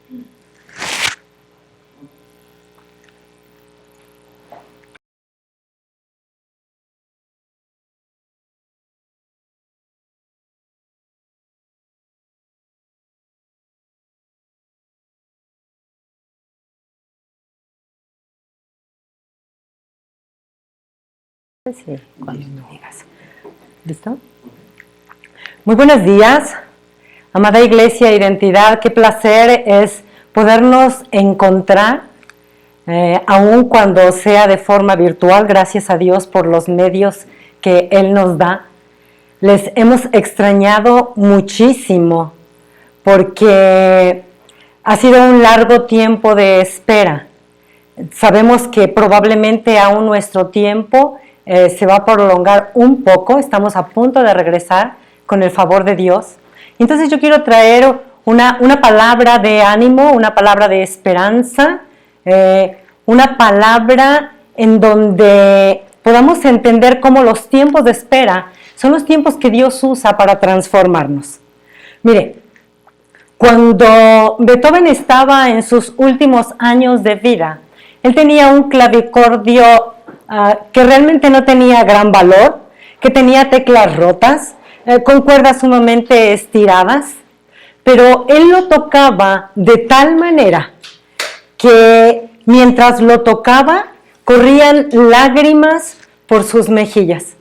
Sí, cuando me digas. ¿Listo? Muy buenos días, amada Iglesia Identidad. Qué placer es podernos encontrar, aun cuando sea de forma virtual. Gracias a Dios por los medios que Él nos da. Les hemos extrañado muchísimo porque ha sido un largo tiempo de espera. Sabemos que probablemente aún nuestro tiempo se va a prolongar un poco. Estamos a punto de regresar con el favor de Dios. Entonces yo quiero traer una palabra de ánimo, una palabra de esperanza, una palabra en donde podamos entender cómo los tiempos de espera son los tiempos que Dios usa para transformarnos. Mire, cuando Beethoven estaba en sus últimos años de vida, él tenía un clavicordio que realmente no tenía gran valor, que tenía teclas rotas, con cuerdas sumamente estiradas, pero él lo tocaba de tal manera que mientras lo tocaba corrían lágrimas por sus mejillas.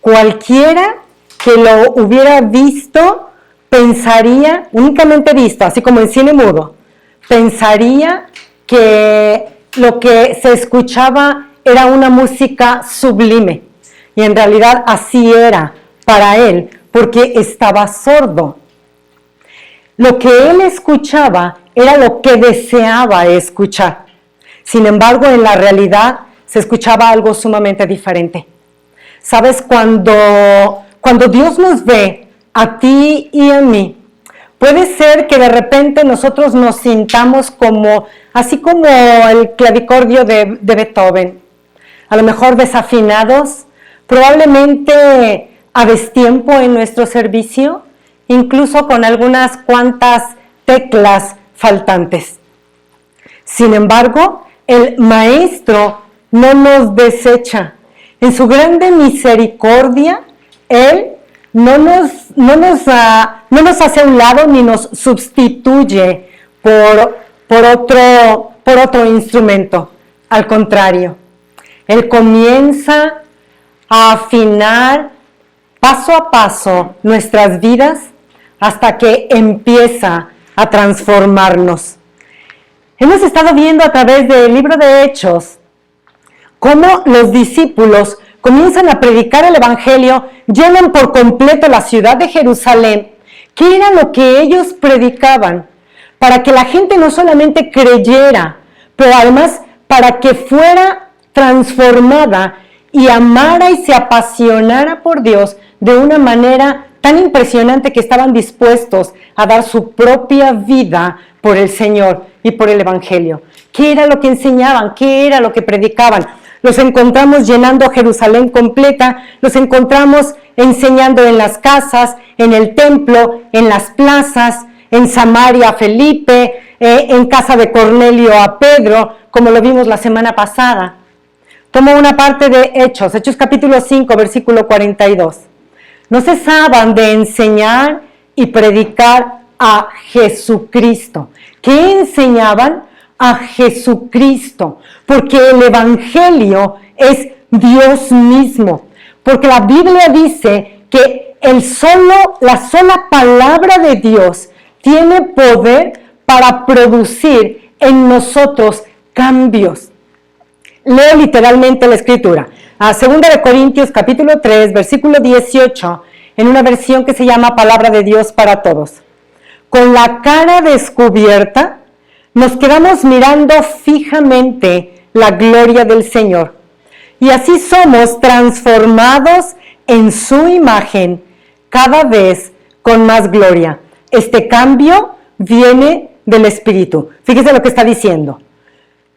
Cualquiera que lo hubiera visto pensaría, únicamente visto, así como en cine mudo, pensaría que lo que se escuchaba era una música sublime, y en realidad así era para él, porque estaba sordo. Lo que él escuchaba era lo que deseaba escuchar. Sin embargo, en la realidad se escuchaba algo sumamente diferente. ¿Sabes? Cuando Dios nos ve, a ti y a mí, puede ser que de repente nosotros nos sintamos así como el clavicordio de Beethoven, a lo mejor desafinados, probablemente a destiempo en nuestro servicio, incluso con algunas cuantas teclas faltantes. Sin embargo, el Maestro no nos desecha. En su grande misericordia, Él no nos hace a un lado ni nos sustituye por otro instrumento. Al contrario, Él comienza a afinar paso a paso nuestras vidas hasta que empieza a transformarnos. Hemos estado viendo a través del libro de Hechos cómo los discípulos comienzan a predicar el Evangelio, llenan por completo la ciudad de Jerusalén. ¿Qué era lo que ellos predicaban? Para que la gente no solamente creyera, pero además para que fuera transformada y amara y se apasionara por Dios de una manera tan impresionante que estaban dispuestos a dar su propia vida por el Señor y por el Evangelio. ¿Qué era lo que enseñaban? ¿Qué era lo que predicaban? Los encontramos llenando Jerusalén completa, los encontramos enseñando en las casas, en el templo, en las plazas, en Samaria a Felipe, en casa de Cornelio a Pedro, como lo vimos la semana pasada. Tomo una parte de Hechos capítulo 5, versículo 42. No cesaban de enseñar y predicar a Jesucristo. ¿Qué enseñaban? A Jesucristo, porque el Evangelio es Dios mismo, porque la Biblia dice que la sola palabra de Dios tiene poder para producir en nosotros cambios. Leo literalmente la Escritura, a 2 Corintios capítulo 3, versículo 18, en una versión que se llama Palabra de Dios para Todos. Con la cara descubierta, nos quedamos mirando fijamente la gloria del Señor, y así somos transformados en su imagen cada vez con más gloria. Este cambio viene del Espíritu. Fíjese lo que está diciendo.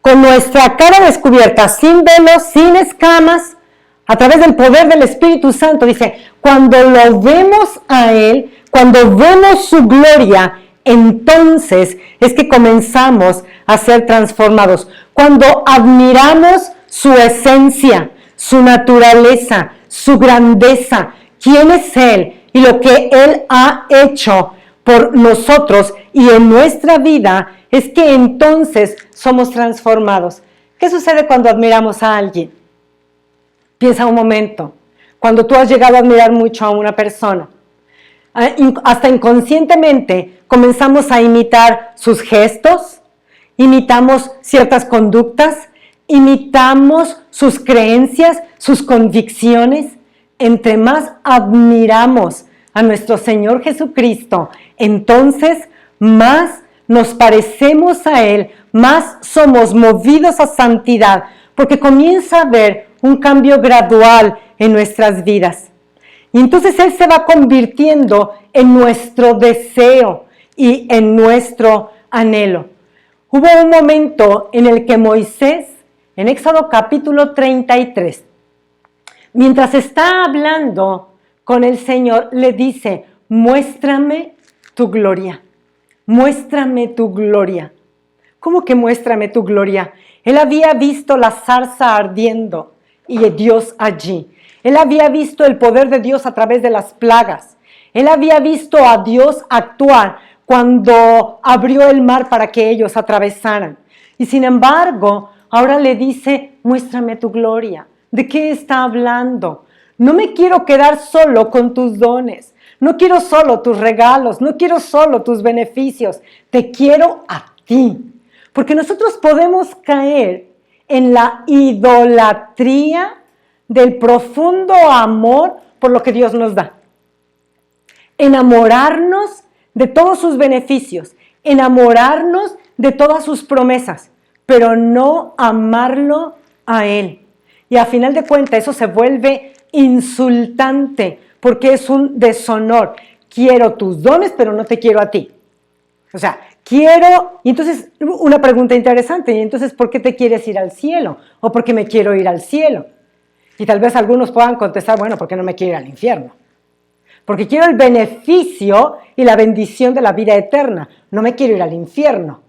Con nuestra cara descubierta, sin velos, sin escamas, a través del poder del Espíritu Santo, dice, cuando lo vemos a Él, cuando vemos su gloria, entonces es que comenzamos a ser transformados. Cuando admiramos su esencia, su naturaleza, su grandeza, quién es Él y lo que Él ha hecho por nosotros y en nuestra vida, es que entonces somos transformados. ¿Qué sucede cuando admiramos a alguien? Piensa un momento. Cuando tú has llegado a admirar mucho a una persona, hasta inconscientemente comenzamos a imitar sus gestos, imitamos ciertas conductas, imitamos sus creencias, sus convicciones. Entre más admiramos a nuestro Señor Jesucristo, entonces más nos parecemos a Él, más somos movidos a santidad, porque comienza a haber un cambio gradual en nuestras vidas. Y entonces Él se va convirtiendo en nuestro deseo y en nuestro anhelo. Hubo un momento en el que Moisés, en Éxodo capítulo 33, mientras está hablando con el Señor, le dice: muéstrame tu gloria, muéstrame tu gloria. ¿Cómo que muéstrame tu gloria? Él había visto la zarza ardiendo y Dios allí. Él había visto el poder de Dios a través de las plagas. Él había visto a Dios actuar cuando abrió el mar para que ellos atravesaran. Y sin embargo, ahora le dice: muéstrame tu gloria. ¿De qué está hablando? No me quiero quedar solo con tus dones. No quiero solo tus regalos. No quiero solo tus beneficios. Te quiero a ti. Porque nosotros podemos caer en la idolatría del profundo amor por lo que Dios nos da. Enamorarnos de todos sus beneficios, enamorarnos de todas sus promesas, pero no amarlo a Él. Y a final de cuentas eso se vuelve insultante, porque es un deshonor. Quiero tus dones, pero no te quiero a ti. O sea, quiero, y entonces una pregunta interesante, y entonces ¿por qué te quieres ir al cielo? ¿O por qué me quiero ir al cielo? Y tal vez algunos puedan contestar: bueno, ¿por qué no me quiero ir al infierno? Porque quiero el beneficio y la bendición de la vida eterna, no me quiero ir al infierno.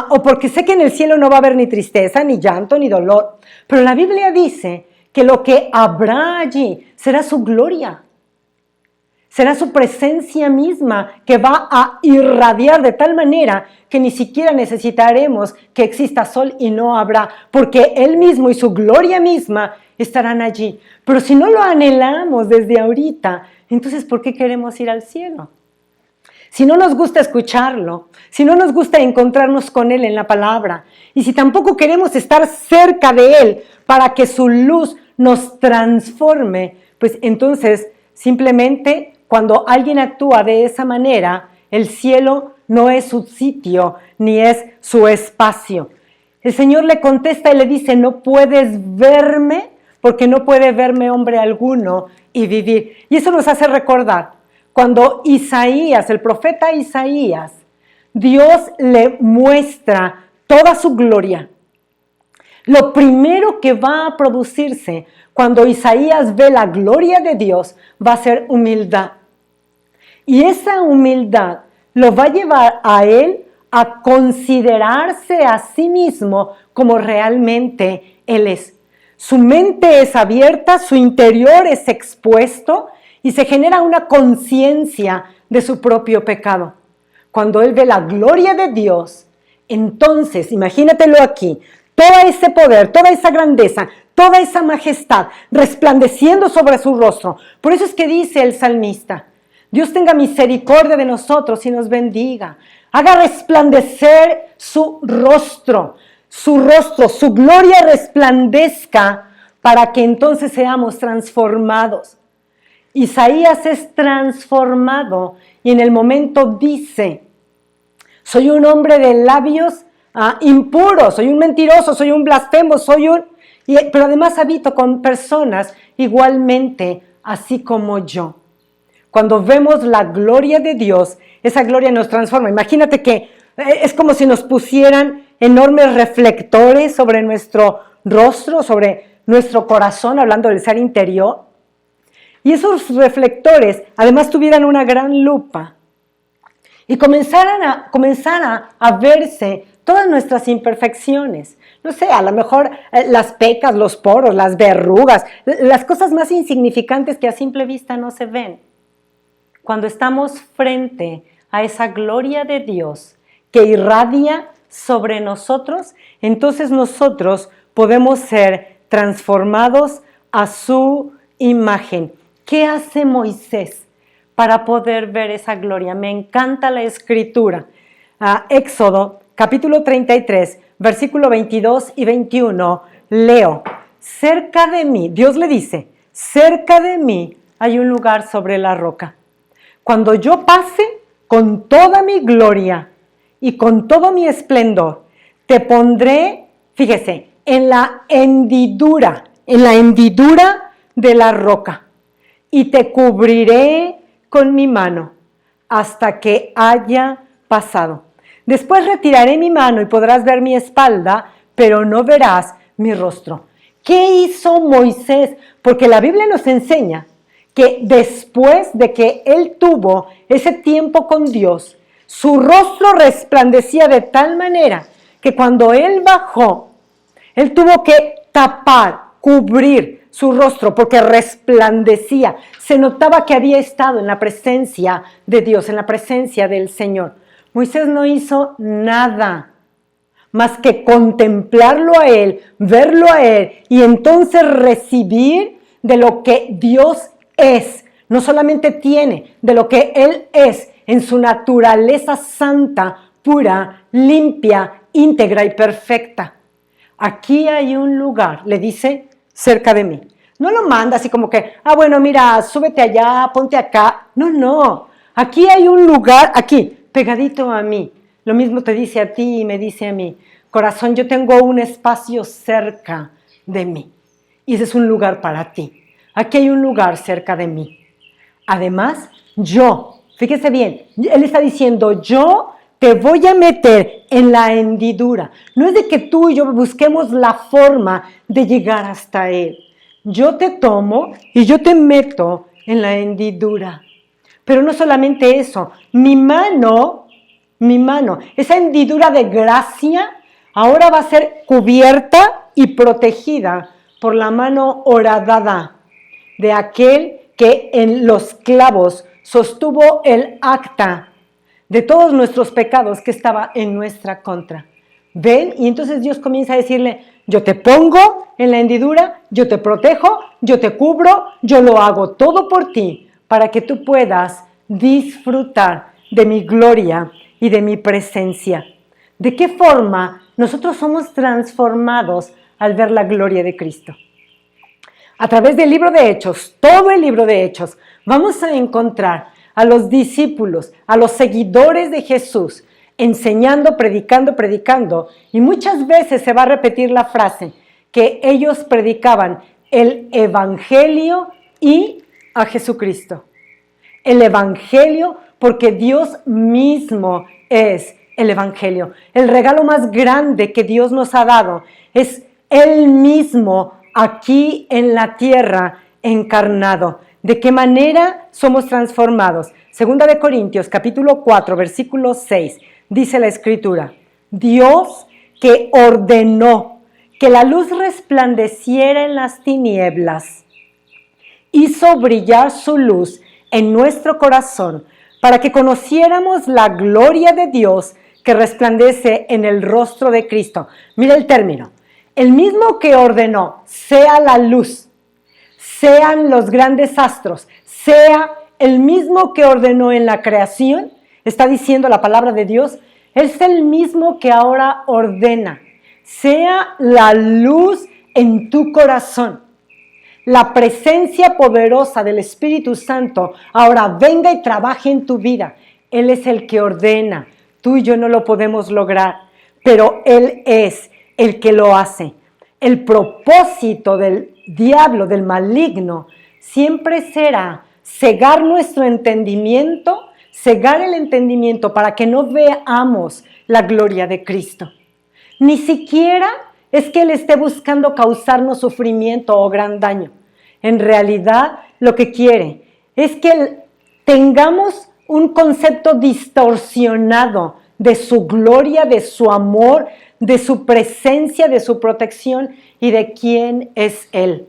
O porque sé que en el cielo no va a haber ni tristeza, ni llanto, ni dolor. Pero la Biblia dice que lo que habrá allí será su gloria. Será su presencia misma que va a irradiar de tal manera que ni siquiera necesitaremos que exista sol y no habrá, porque Él mismo y su gloria misma estarán allí. Pero si no lo anhelamos desde ahorita, entonces ¿por qué queremos ir al cielo? Si no nos gusta escucharlo, si no nos gusta encontrarnos con Él en la palabra, y si tampoco queremos estar cerca de Él para que su luz nos transforme, pues entonces simplemente cuando alguien actúa de esa manera, el cielo no es su sitio ni es su espacio. El Señor le contesta y le dice: no puedes verme porque no puede verme hombre alguno y vivir. Y eso nos hace recordar cuando Isaías, el profeta Isaías, Dios le muestra toda su gloria. Lo primero que va a producirse cuando Isaías ve la gloria de Dios va a ser humildad. Y esa humildad lo va a llevar a él a considerarse a sí mismo como realmente él es. Su mente es abierta, su interior es expuesto y se genera una conciencia de su propio pecado. Cuando él ve la gloria de Dios, entonces, imagínatelo aquí, todo ese poder, toda esa grandeza, toda esa majestad resplandeciendo sobre su rostro. Por eso es que dice el salmista: Dios tenga misericordia de nosotros y nos bendiga. Haga resplandecer su rostro, su gloria resplandezca para que entonces seamos transformados. Isaías es transformado y en el momento dice: soy un hombre de labios impuros, soy un mentiroso, soy un blasfemo, pero además habito con personas igualmente así como yo. Cuando vemos la gloria de Dios, esa gloria nos transforma. Imagínate que es como si nos pusieran enormes reflectores sobre nuestro rostro, sobre nuestro corazón, hablando del ser interior. Y esos reflectores además tuvieran una gran lupa y comenzara a verse todas nuestras imperfecciones. No sé, a lo mejor las pecas, los poros, las verrugas, las cosas más insignificantes que a simple vista no se ven. Cuando estamos frente a esa gloria de Dios que irradia sobre nosotros, entonces nosotros podemos ser transformados a su imagen. ¿Qué hace Moisés para poder ver esa gloria? Me encanta la escritura. Éxodo, capítulo 33, versículo 22 y 21, leo. Cerca de mí, Dios le dice, cerca de mí hay un lugar sobre la roca. Cuando yo pase con toda mi gloria y con todo mi esplendor, te pondré, fíjese, en la hendidura de la roca, y te cubriré con mi mano hasta que haya pasado. Después retiraré mi mano y podrás ver mi espalda, pero no verás mi rostro. ¿Qué hizo Moisés? Porque la Biblia nos enseña que después de que él tuvo ese tiempo con Dios, su rostro resplandecía de tal manera que cuando él bajó, él tuvo que tapar, cubrir su rostro porque resplandecía. Se notaba que había estado en la presencia de Dios, en la presencia del Señor. Moisés no hizo nada más que contemplarlo a él, verlo a él y entonces recibir de lo que Dios es. No solamente tiene, de lo que Él es en su naturaleza santa, pura, limpia, íntegra y perfecta. Aquí hay un lugar, le dice, cerca de mí. No lo manda así como que, bueno, mira, súbete allá, ponte acá. No. Aquí hay un lugar, aquí, pegadito a mí. Lo mismo te dice a ti y me dice a mí. Corazón, yo tengo un espacio cerca de mí. Y ese es un lugar para ti. Aquí hay un lugar cerca de mí. Además, fíjese bien, él está diciendo, yo te voy a meter en la hendidura. No es de que tú y yo busquemos la forma de llegar hasta él. Yo te tomo y yo te meto en la hendidura. Pero no solamente eso, mi mano, esa hendidura de gracia, ahora va a ser cubierta y protegida por la mano horadada de aquel que en los clavos sostuvo el acta de todos nuestros pecados que estaba en nuestra contra. ¿Ven? Y entonces Dios comienza a decirle, yo te pongo en la hendidura, yo te protejo, yo te cubro, yo lo hago todo por ti, para que tú puedas disfrutar de mi gloria y de mi presencia. ¿De qué forma nosotros somos transformados al ver la gloria de Cristo? A través del libro de Hechos, todo el libro de Hechos, vamos a encontrar a los discípulos, a los seguidores de Jesús, enseñando, predicando, y muchas veces se va a repetir la frase que ellos predicaban el Evangelio y a Jesucristo. El Evangelio, porque Dios mismo es el Evangelio. El regalo más grande que Dios nos ha dado es Él mismo aquí en la tierra encarnado. ¿De qué manera somos transformados? Segunda de Corintios, capítulo 4, versículo 6, dice la Escritura, Dios que ordenó que la luz resplandeciera en las tinieblas, hizo brillar su luz en nuestro corazón para que conociéramos la gloria de Dios que resplandece en el rostro de Cristo. Mira el término. El mismo que ordenó, sea la luz, sean los grandes astros, sea el mismo que ordenó en la creación, está diciendo la palabra de Dios, es el mismo que ahora ordena, sea la luz en tu corazón. La presencia poderosa del Espíritu Santo ahora venga y trabaje en tu vida. Él es el que ordena, tú y yo no lo podemos lograr, pero Él es el que lo hace. El propósito del diablo, del maligno, siempre será cegar nuestro entendimiento, cegar el entendimiento para que no veamos la gloria de Cristo. Ni siquiera es que Él esté buscando causarnos sufrimiento o gran daño. En realidad, lo que quiere es que tengamos un concepto distorsionado de su gloria, de su amor, de su presencia, de su protección y de quién es Él.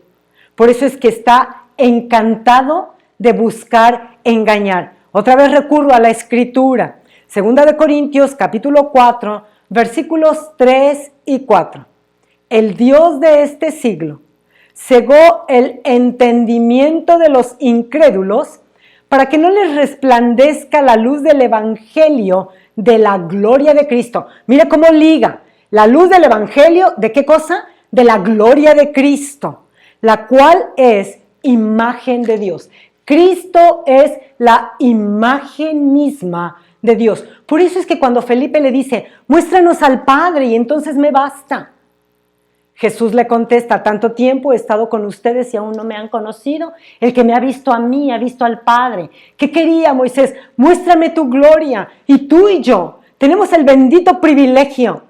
Por eso es que está encantado de buscar engañar. Otra vez recurro a la Escritura. 2 Corintios capítulo 4, versículos 3 y 4. El Dios de este siglo cegó el entendimiento de los incrédulos para que no les resplandezca la luz del Evangelio de la gloria de Cristo. Mira cómo liga la luz del Evangelio, ¿de qué cosa? De la gloria de Cristo, la cual es imagen de Dios. Cristo es la imagen misma de Dios. Por eso es que cuando Felipe le dice, muéstranos al Padre y entonces me basta. Jesús le contesta, tanto tiempo he estado con ustedes y aún no me han conocido. El que me ha visto a mí, ha visto al Padre. ¿Qué quería Moisés? Muéstrame tu gloria. Y tú y yo tenemos el bendito privilegio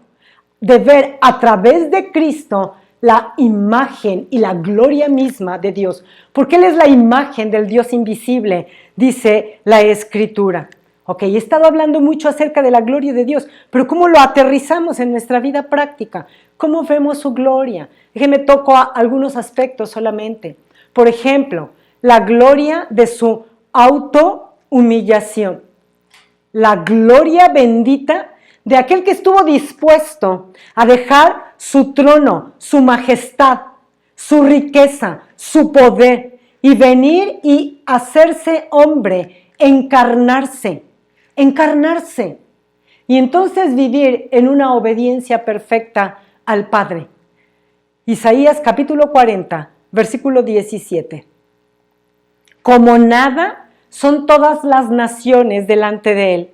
de ver a través de Cristo la imagen y la gloria misma de Dios. Porque Él es la imagen del Dios invisible, dice la Escritura. Ok, he estado hablando mucho acerca de la gloria de Dios, pero ¿cómo lo aterrizamos en nuestra vida práctica? ¿Cómo vemos su gloria? Déjenme toco algunos aspectos solamente. Por ejemplo, la gloria de su autohumillación. La gloria bendita de aquel que estuvo dispuesto a dejar su trono, su majestad, su riqueza, su poder y venir y hacerse hombre, encarnarse. Y entonces vivir en una obediencia perfecta al Padre. Isaías capítulo 40, versículo 17. Como nada son todas las naciones delante de Él.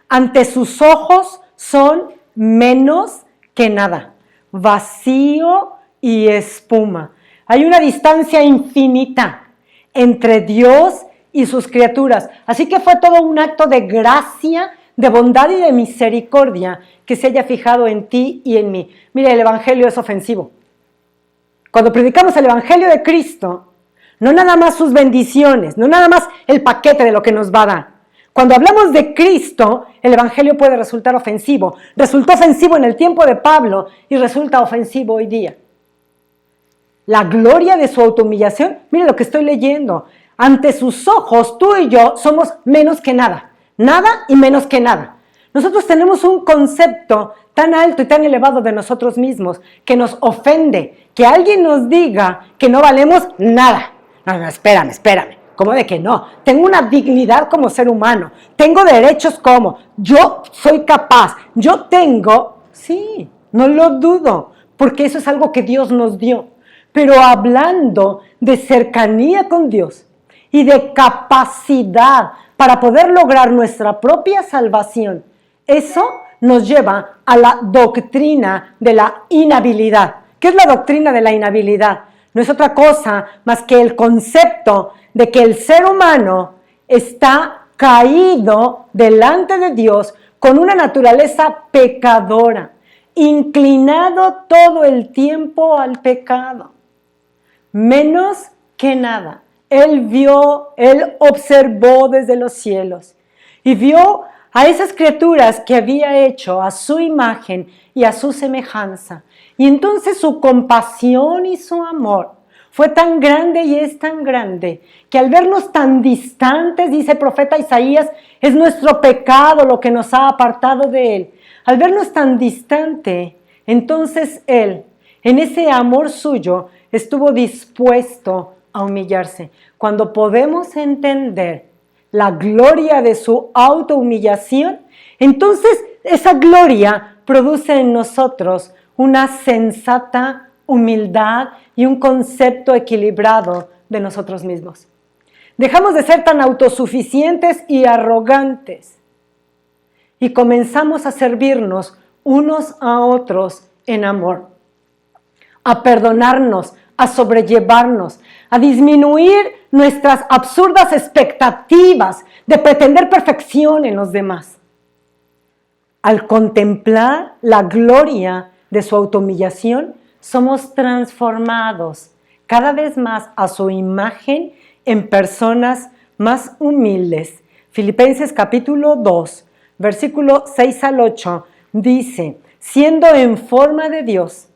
Ante sus ojos son menos que nada, vacío y espuma. Hay una distancia infinita entre Dios y sus criaturas. Así que fue todo un acto de gracia, de bondad y de misericordia que se haya fijado en ti y en mí. Mira, el Evangelio es ofensivo. Cuando predicamos el Evangelio de Cristo, no nada más sus bendiciones, no nada más el paquete de lo que nos va a dar. Cuando hablamos de Cristo, el Evangelio puede resultar ofensivo. Resultó ofensivo en el tiempo de Pablo y resulta ofensivo hoy día. La gloria de su autohumillación, mire lo que estoy leyendo. Ante sus ojos, tú y yo somos menos que nada. Nada y menos que nada. Nosotros tenemos un concepto tan alto y tan elevado de nosotros mismos que nos ofende que alguien nos diga que no valemos nada. No, espérame. ¿Cómo de que no? Tengo una dignidad como ser humano. Tengo derechos como. Yo soy capaz. Yo tengo. Sí, no lo dudo, porque eso es algo que Dios nos dio. Pero hablando de cercanía con Dios y de capacidad para poder lograr nuestra propia salvación, eso nos lleva a la doctrina de la inhabilidad. ¿Qué es la doctrina de la inhabilidad? No es otra cosa más que el concepto de que el ser humano está caído delante de Dios con una naturaleza pecadora, inclinado todo el tiempo al pecado. Menos que nada. Él observó desde los cielos y vio a esas criaturas que había hecho a su imagen y a su semejanza. Y entonces su compasión y su amor fue tan grande y es tan grande que al vernos tan distantes, dice el profeta Isaías, es nuestro pecado lo que nos ha apartado de Él. Al vernos tan distante, entonces Él, en ese amor suyo, estuvo dispuesto a humillarse. Cuando podemos entender la gloria de su autohumillación, entonces esa gloria produce en nosotros una sensata humildad y un concepto equilibrado de nosotros mismos. Dejamos de ser tan autosuficientes y arrogantes y comenzamos a servirnos unos a otros en amor, a perdonarnos, a sobrellevarnos, a disminuir nuestras absurdas expectativas de pretender perfección en los demás. Al contemplar la gloria de su autohumillación, somos transformados cada vez más a su imagen en personas más humildes, Filipenses capítulo 2, versículo 6 al 8, dice, siendo en forma de Dios,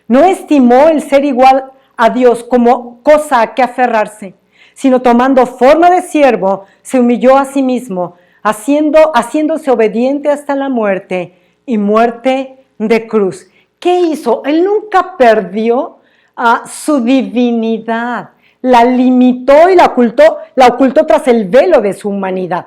no estimó el ser igual a Dios como cosa a que aferrarse, sino tomando forma de siervo, se humilló a sí mismo, haciéndose obediente hasta la muerte y muerte de cruz. ¿Qué hizo? Él nunca perdió su divinidad, la limitó y la ocultó tras el velo de su humanidad.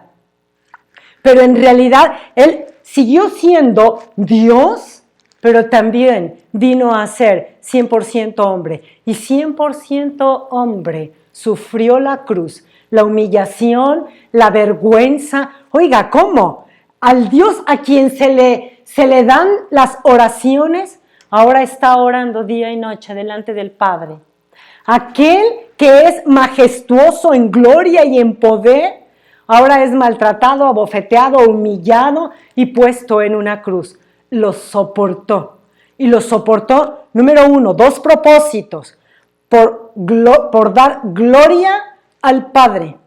Pero en realidad Él siguió siendo Dios, pero también vino a ser 100% hombre. Y 100% hombre sufrió la cruz, la humillación, la vergüenza. Oiga, ¿cómo? Al Dios a quien se le dan las oraciones, ahora está orando día y noche delante del Padre. Aquel que es majestuoso en gloria y en poder, ahora es maltratado, abofeteado, humillado y puesto en una cruz. Lo soportó. Y lo soportó, número 1, 2 propósitos. Por dar gloria al Padre.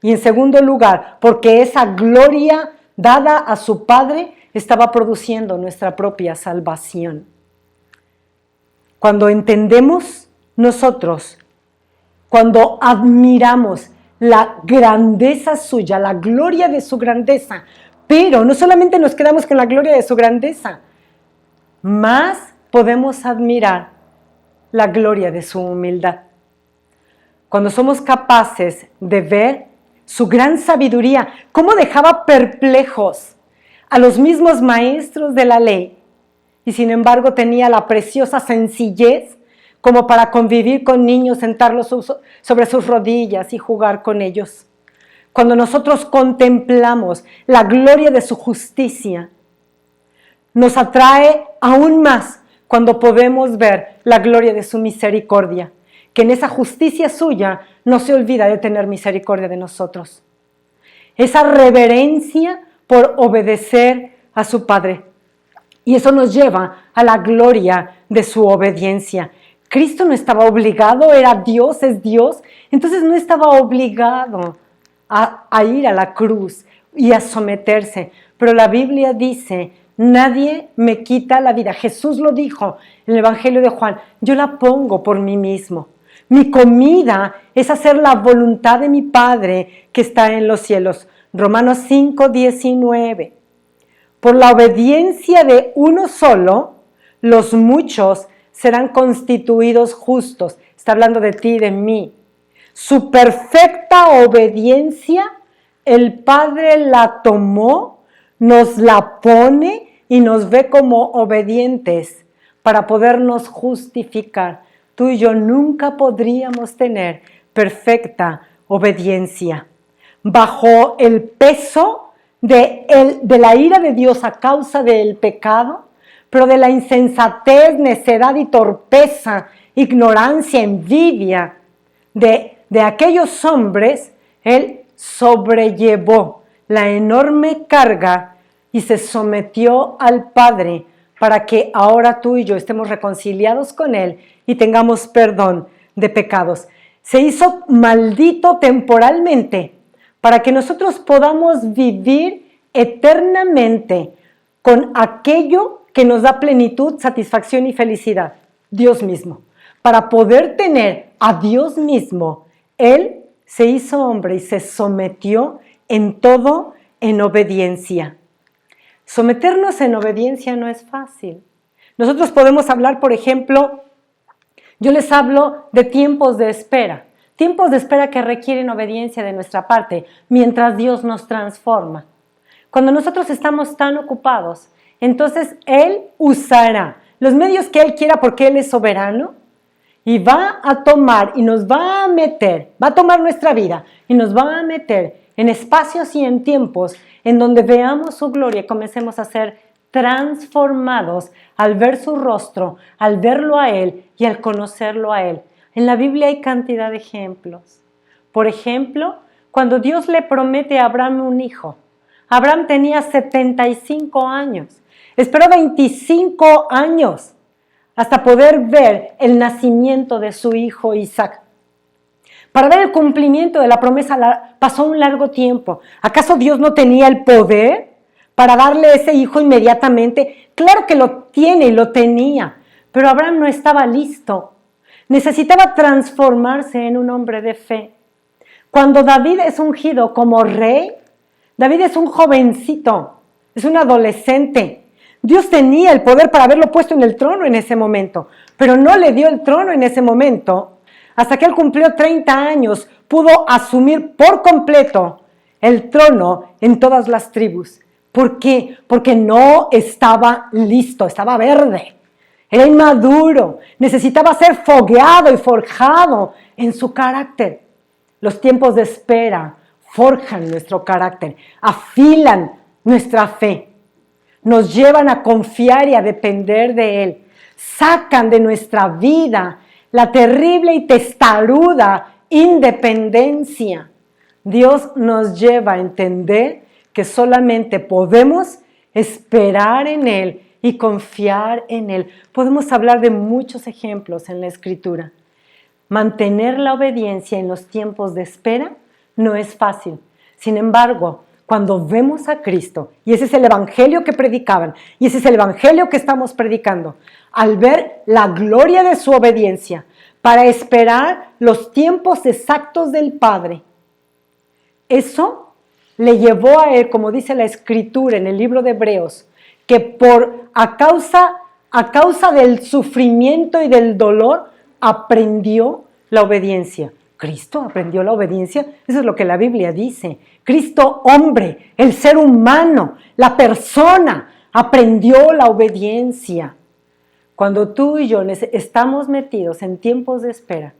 Y en segundo lugar, porque esa gloria dada a su Padre estaba produciendo nuestra propia salvación. Cuando entendemos nosotros, cuando admiramos la grandeza suya, la gloria de su grandeza, pero no solamente nos quedamos con la gloria de su grandeza, más podemos admirar la gloria de su humildad. Cuando somos capaces de ver su gran sabiduría, cómo dejaba perplejos a los mismos maestros de la ley, y sin embargo tenía la preciosa sencillez como para convivir con niños, sentarlos sobre sus rodillas y jugar con ellos. Cuando nosotros contemplamos la gloria de su justicia, nos atrae aún más cuando podemos ver la gloria de su misericordia, que en esa justicia suya no se olvida de tener misericordia de nosotros. Esa reverencia por obedecer a su Padre. Y eso nos lleva a la gloria de su obediencia. Cristo no estaba obligado, era Dios, es Dios, entonces no estaba obligado a ir a la cruz y a someterse. Pero la Biblia dice, nadie me quita la vida. Jesús lo dijo en el Evangelio de Juan, yo la pongo por mí mismo. Mi comida es hacer la voluntad de mi Padre que está en los cielos. Romanos 5:19. Por la obediencia de uno solo, los muchos serán constituidos justos. Está hablando de ti y de mí. Su perfecta obediencia, el Padre la tomó, nos la pone y nos ve como obedientes para podernos justificar. Tú y yo nunca podríamos tener perfecta obediencia. Bajo el peso de la ira de Dios a causa del pecado, pero de la insensatez, necedad y torpeza, ignorancia, envidia de aquellos hombres, Él sobrellevó la enorme carga y se sometió al Padre para que ahora tú y yo estemos reconciliados con Él y tengamos perdón de pecados. Se hizo maldito temporalmente para que nosotros podamos vivir eternamente con aquello que nos da plenitud, satisfacción y felicidad, Dios mismo. Para poder tener a Dios mismo, Él se hizo hombre y se sometió en todo en obediencia. Someternos en obediencia no es fácil. Nosotros podemos hablar, por ejemplo, yo les hablo de tiempos de espera que requieren obediencia de nuestra parte, mientras Dios nos transforma. Cuando nosotros estamos tan ocupados, entonces Él usará los medios que Él quiera porque Él es soberano y va a tomar y nos va a meter, va a tomar nuestra vida y nos va a meter en espacios y en tiempos en donde veamos su gloria y comencemos a ser transformados al ver su rostro, al verlo a Él y al conocerlo a Él. En la Biblia hay cantidad de ejemplos. Por ejemplo, cuando Dios le promete a Abraham un hijo, Abraham tenía 75 años, esperó 25 años hasta poder ver el nacimiento de su hijo Isaac. Para ver el cumplimiento de la promesa pasó un largo tiempo. ¿Acaso Dios no tenía el poder para darle ese hijo inmediatamente? Claro que lo tiene y lo tenía, pero Abraham no estaba listo. Necesitaba transformarse en un hombre de fe. Cuando David es ungido como rey, David es un jovencito, es un adolescente. Dios tenía el poder para haberlo puesto en el trono en ese momento, pero no le dio el trono en ese momento. Hasta que él cumplió 30 años, pudo asumir por completo el trono en todas las tribus. ¿Por qué? Porque no estaba listo, estaba verde. Era inmaduro, necesitaba ser fogueado y forjado en su carácter. Los tiempos de espera forjan nuestro carácter, afilan nuestra fe, nos llevan a confiar y a depender de Él, sacan de nuestra vida la terrible y testaruda independencia. Dios nos lleva a entender que solamente podemos esperar en Él y confiar en Él. Podemos hablar de muchos ejemplos en la Escritura. Mantener la obediencia en los tiempos de espera no es fácil. Sin embargo, cuando vemos a Cristo, y ese es el evangelio que predicaban, y ese es el evangelio que estamos predicando, al ver la gloria de su obediencia, para esperar los tiempos exactos del Padre, eso le llevó a él, como dice la Escritura en el libro de Hebreos, que a causa del sufrimiento y del dolor, aprendió la obediencia. Cristo aprendió la obediencia, eso es lo que la Biblia dice. Cristo, hombre, el ser humano, la persona, aprendió la obediencia. Cuando tú y yo estamos metidos en tiempos de espera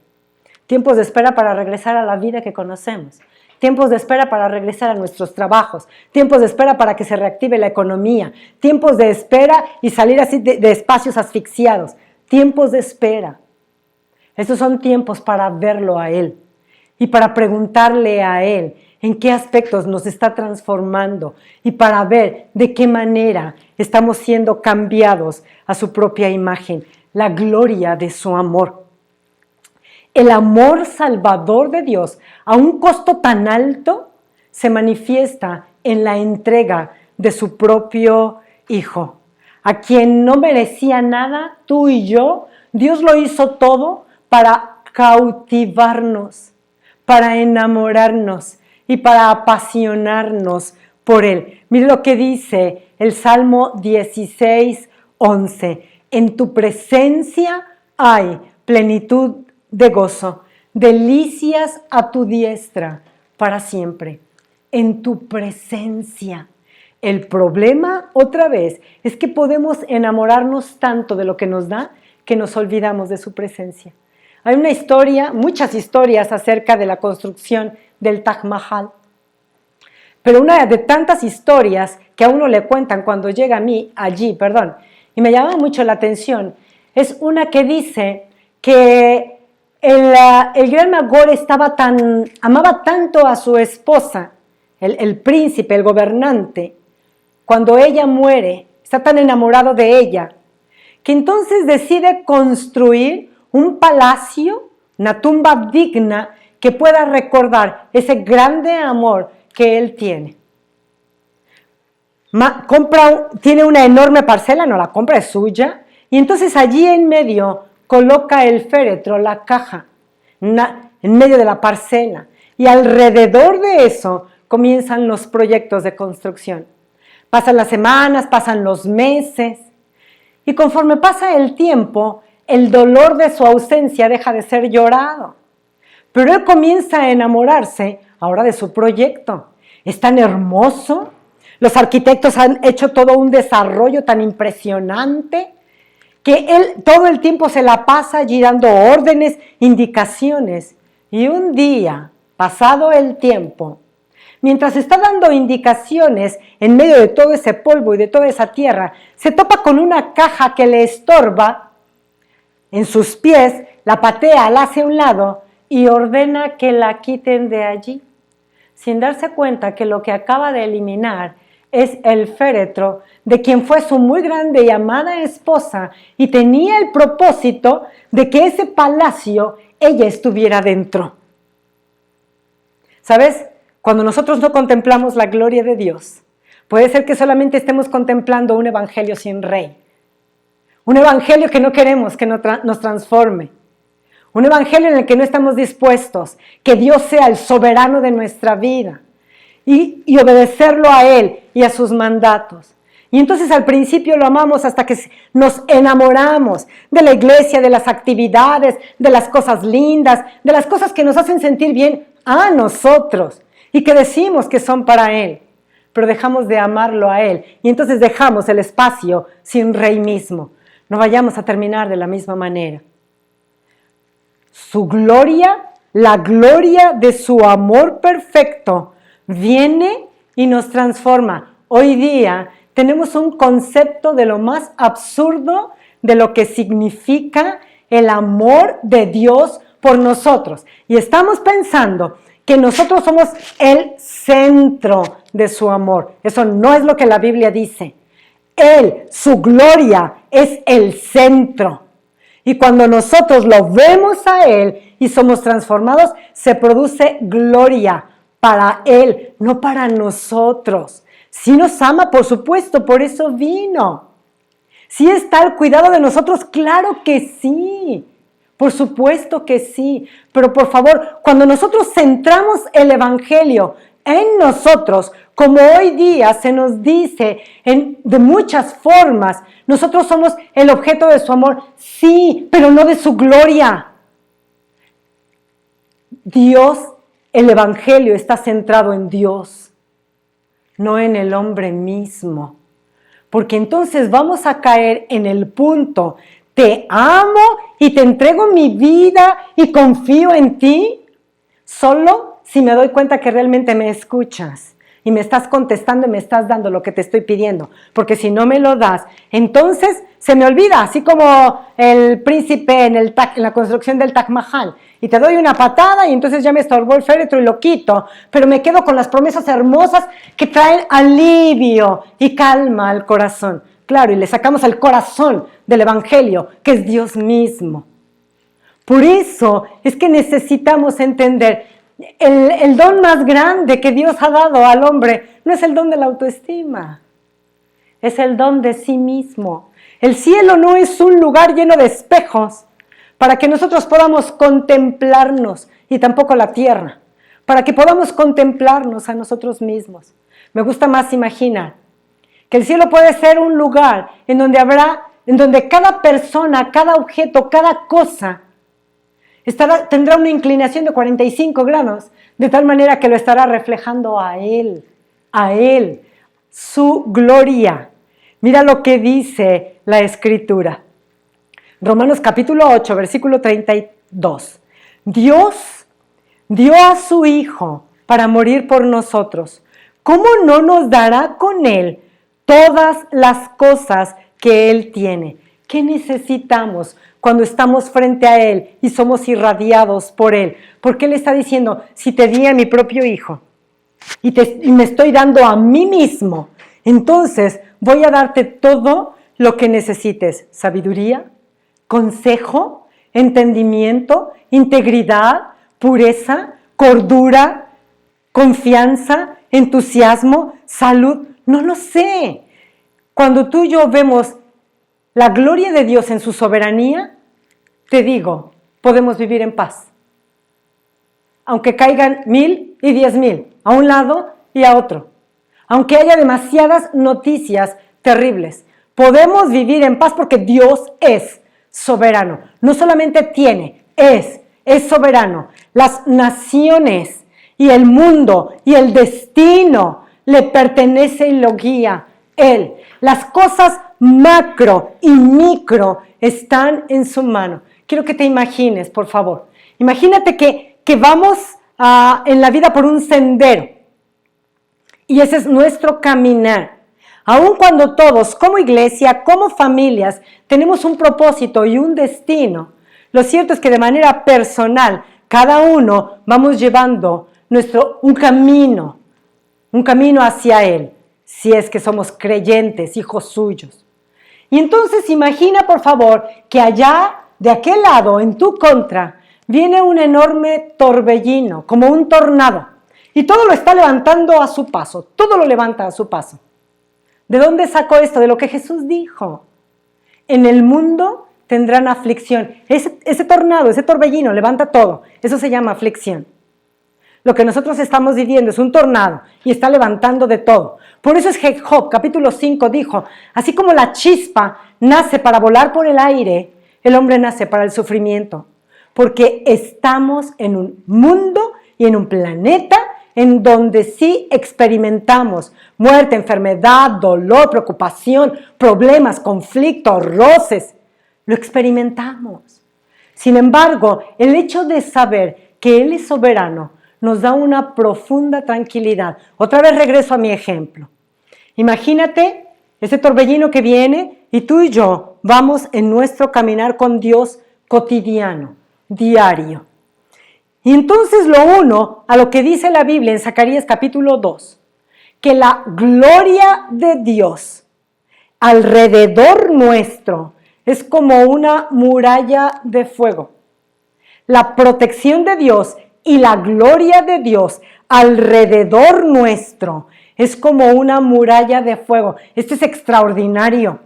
para regresar a la vida que conocemos, tiempos de espera para regresar a nuestros trabajos, tiempos de espera para que se reactive la economía, tiempos de espera y salir así de espacios asfixiados, tiempos de espera. Estos son tiempos para verlo a Él y para preguntarle a Él en qué aspectos nos está transformando y para ver de qué manera estamos siendo cambiados a su propia imagen, la gloria de su amor. El amor salvador de Dios, a un costo tan alto, se manifiesta en la entrega de su propio Hijo. A quien no merecía nada, tú y yo, Dios lo hizo todo para cautivarnos, para enamorarnos y para apasionarnos por Él. Mire lo que dice el Salmo 16:11. En tu presencia hay plenitud de gozo, delicias a tu diestra para siempre. En tu presencia. El problema, otra vez, es que podemos enamorarnos tanto de lo que nos da que nos olvidamos de su presencia. Hay una historia, muchas historias acerca de la construcción del Taj Mahal, pero una de tantas historias que a uno le cuentan cuando llega allí, y me llama mucho la atención, es una que dice que el gran Magor amaba tanto a su esposa, el príncipe, el gobernante, cuando ella muere, está tan enamorado de ella, que entonces decide construir un palacio, una tumba digna que pueda recordar ese grande amor que él tiene. Tiene una enorme parcela, no la compra, es suya, y entonces allí en medio coloca el féretro, la caja, en medio de la parcela, y alrededor de eso comienzan los proyectos de construcción. Pasan las semanas, pasan los meses, y conforme pasa el tiempo, el dolor de su ausencia deja de ser llorado. Pero él comienza a enamorarse ahora de su proyecto. Es tan hermoso. Los arquitectos han hecho todo un desarrollo tan impresionante que él todo el tiempo se la pasa allí dando órdenes, indicaciones. Y un día, pasado el tiempo, mientras está dando indicaciones en medio de todo ese polvo y de toda esa tierra, se topa con una caja que le estorba en sus pies, la patea, la hace a un lado y ordena que la quiten de allí, sin darse cuenta que lo que acaba de eliminar es el féretro de quien fue su muy grande y amada esposa y tenía el propósito de que ese palacio ella estuviera dentro. ¿Sabes? Cuando nosotros no contemplamos la gloria de Dios, puede ser que solamente estemos contemplando un evangelio sin rey. Un evangelio que no queremos que nos transforme. Un evangelio en el que no estamos dispuestos que Dios sea el soberano de nuestra vida y obedecerlo a Él y a sus mandatos. Y entonces al principio lo amamos hasta que nos enamoramos de la iglesia, de las actividades, de las cosas lindas, de las cosas que nos hacen sentir bien a nosotros y que decimos que son para Él, pero dejamos de amarlo a Él y entonces dejamos el espacio sin Rey mismo. No vayamos a terminar de la misma manera. Su gloria, la gloria de su amor perfecto, viene y nos transforma. Hoy día tenemos un concepto de lo más absurdo de lo que significa el amor de Dios por nosotros. Y estamos pensando que nosotros somos el centro de su amor. Eso no es lo que la Biblia dice. Él, su gloria, es el centro. Y cuando nosotros lo vemos a Él y somos transformados, se produce gloria para Él, no para nosotros. Si nos ama, por supuesto, por eso vino. Si está al cuidado de nosotros, claro que sí. Por supuesto que sí. Pero por favor, cuando nosotros centramos el evangelio en nosotros, como hoy día se nos dice de muchas formas, nosotros somos el objeto de su amor, sí, pero no de su gloria. Dios, el evangelio está centrado en Dios, no en el hombre mismo. Porque entonces vamos a caer en el punto, te amo y te entrego mi vida y confío en ti, solo si me doy cuenta que realmente me escuchas y me estás contestando y me estás dando lo que te estoy pidiendo. Porque si no me lo das, entonces se me olvida, así como el príncipe en la construcción del Taj Mahal. Y te doy una patada y entonces ya me estorbó el féretro y lo quito, pero me quedo con las promesas hermosas que traen alivio y calma al corazón. Claro, y le sacamos el corazón del evangelio, que es Dios mismo. Por eso es que necesitamos entender el don más grande que Dios ha dado al hombre no es el don de la autoestima, es el don de sí mismo. El cielo no es un lugar lleno de espejos para que nosotros podamos contemplarnos, y tampoco la tierra, para que podamos contemplarnos a nosotros mismos. Me gusta más imaginar que el cielo puede ser un lugar en donde cada persona, cada objeto, cada cosa tendrá una inclinación de 45 grados, de tal manera que lo estará reflejando a Él, su gloria. Mira lo que dice la Escritura. Romanos capítulo 8, versículo 32. Dios dio a su Hijo para morir por nosotros. ¿Cómo no nos dará con Él todas las cosas que Él tiene? ¿Qué necesitamos cuando estamos frente a Él y somos irradiados por Él? Porque Él está diciendo, si te di a mi propio Hijo y me estoy dando a mí mismo, entonces voy a darte todo lo que necesites. Sabiduría, consejo, entendimiento, integridad, pureza, cordura, confianza, entusiasmo, salud. No lo sé. Cuando tú y yo vemos la gloria de Dios en su soberanía, te digo, podemos vivir en paz. Aunque caigan 1,000 y 10,000, a un lado y a otro. Aunque haya demasiadas noticias terribles, podemos vivir en paz porque Dios es soberano. No solamente tiene, es soberano. Las naciones y el mundo y el destino le pertenece y lo guía Él. Las cosas macro y micro están en su mano. Quiero que te imagines, por favor. Imagínate que vamos en la vida por un sendero y ese es nuestro caminar. Aun cuando todos, como iglesia, como familias, tenemos un propósito y un destino, lo cierto es que de manera personal, cada uno vamos llevando un camino hacia Él, si es que somos creyentes, hijos suyos. Y entonces imagina, por favor, que allá, de aquel lado, en tu contra, viene un enorme torbellino, como un tornado, y todo lo está levantando a su paso, todo lo levanta a su paso. ¿De dónde sacó esto? De lo que Jesús dijo. En el mundo tendrán aflicción. Ese tornado, ese torbellino levanta todo. Eso se llama aflicción. Lo que nosotros estamos viviendo es un tornado y está levantando de todo. Por eso es que Job, capítulo 5, dijo, así como la chispa nace para volar por el aire, el hombre nace para el sufrimiento. Porque estamos en un mundo y en un planeta en donde sí experimentamos muerte, enfermedad, dolor, preocupación, problemas, conflictos, roces. Lo experimentamos. Sin embargo, el hecho de saber que Él es soberano nos da una profunda tranquilidad. Otra vez regreso a mi ejemplo. Imagínate ese torbellino que viene y tú y yo vamos en nuestro caminar con Dios cotidiano, diario. Y entonces lo uno a lo que dice la Biblia en Zacarías capítulo 2, que la gloria de Dios alrededor nuestro es como una muralla de fuego. La protección de Dios y la gloria de Dios alrededor nuestro es como una muralla de fuego. Esto es extraordinario.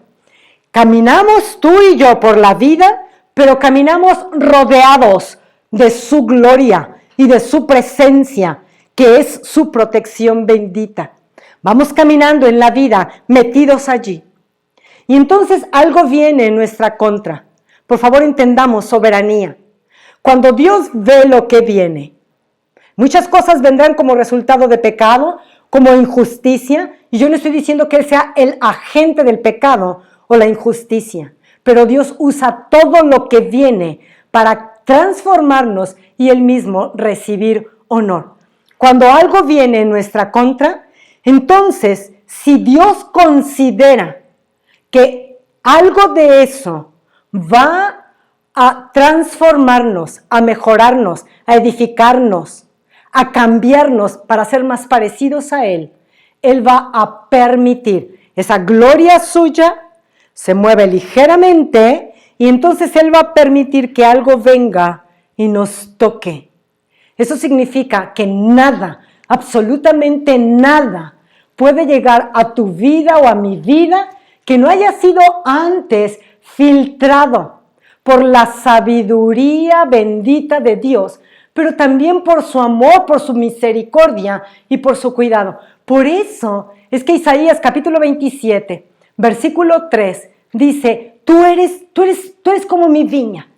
Caminamos tú y yo por la vida, pero caminamos rodeados de su gloria y de su presencia, que es su protección bendita. Vamos caminando en la vida metidos allí. Y entonces algo viene en nuestra contra. Por favor, entendamos soberanía. Cuando Dios ve lo que viene, muchas cosas vendrán como resultado de pecado, como injusticia, y yo no estoy diciendo que Él sea el agente del pecado o la injusticia, pero Dios usa todo lo que viene para transformarnos y Él mismo recibir honor. Cuando algo viene en nuestra contra, entonces, si Dios considera que algo de eso va a transformarnos, a mejorarnos, a edificarnos, a cambiarnos para ser más parecidos a Él, Él va a permitir esa gloria suya, se mueve ligeramente y entonces Él va a permitir que algo venga y nos toque. Eso significa que nada, absolutamente nada, puede llegar a tu vida o a mi vida que no haya sido antes filtrado por la sabiduría bendita de Dios, pero también por su amor, por su misericordia y por su cuidado. Por eso es que Isaías capítulo 27, versículo 3, dice, tú eres como mi viña.